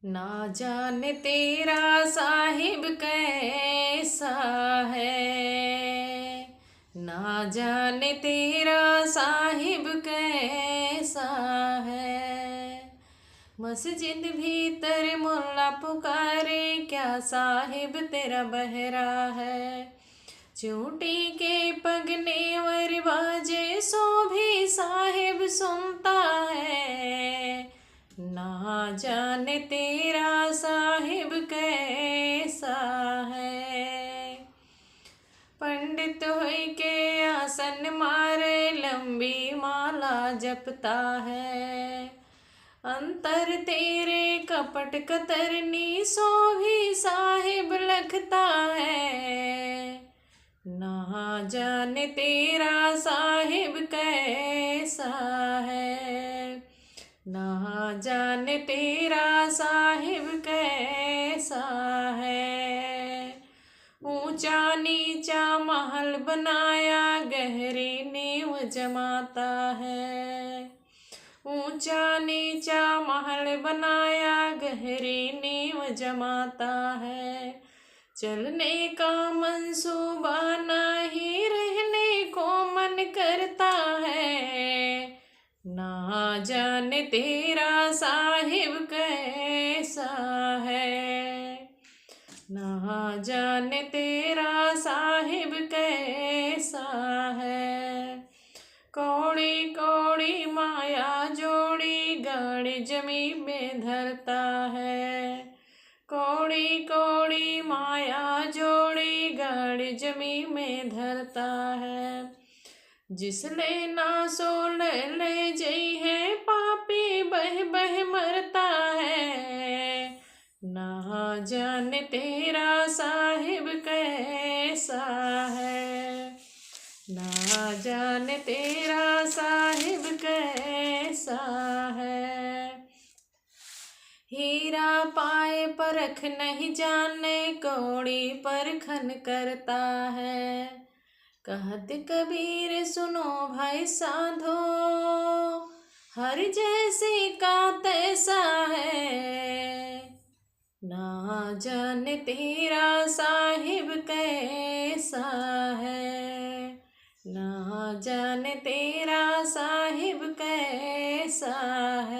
ना जाने तेरा साहिब कैसा है, ना जाने तेरा साहिब कैसा है। मस्जिद भीतर मुल्ला पुकारे, क्या साहिब तेरा बहरा है। चूटी के पगने वर बाजे, सो भी साहिब सुनता है। ना जाने तेरा साहिब कैसा है। पंडित होई के आसन मारे, लंबी माला जपता है। अंतर तेरे कपट कतरनी, सो भी साहिब लगता है। ना जाने तेरा साहिब कैसा है, ना जाने तेरा साहिब कैसा है। ऊंचा नीचा महल बनाया, गहरी नींव जमाता है। ऊंचा नीचा महल बनाया, गहरी नींव जमाता है। चलने का मंसूबा नहीं, रहने को मन करता है। ना जाने तेरा साहिब कैसा है, ना जाने तेरा साहिब कैसा है। कौड़ी कौड़ी माया जोड़ी, गाड़ी जमी में धरता है। कौड़ी कौड़ी माया जोड़ी, गाड़ी जमी में धरता है। जिसले ना सो ले जई है, पापी बह बह मरता है। ना जाने तेरा साहिब कैसा है, ना जाने तेरा साहिब कैसा है। हीरा पाए परख नहीं जाने, कौड़ी परखन करता है। कहत कबीर सुनो भाई साधो, हर जैसे का तैसा है। ना जाने तेरा साहिब कैसा है, ना जाने तेरा साहिब कैसा है।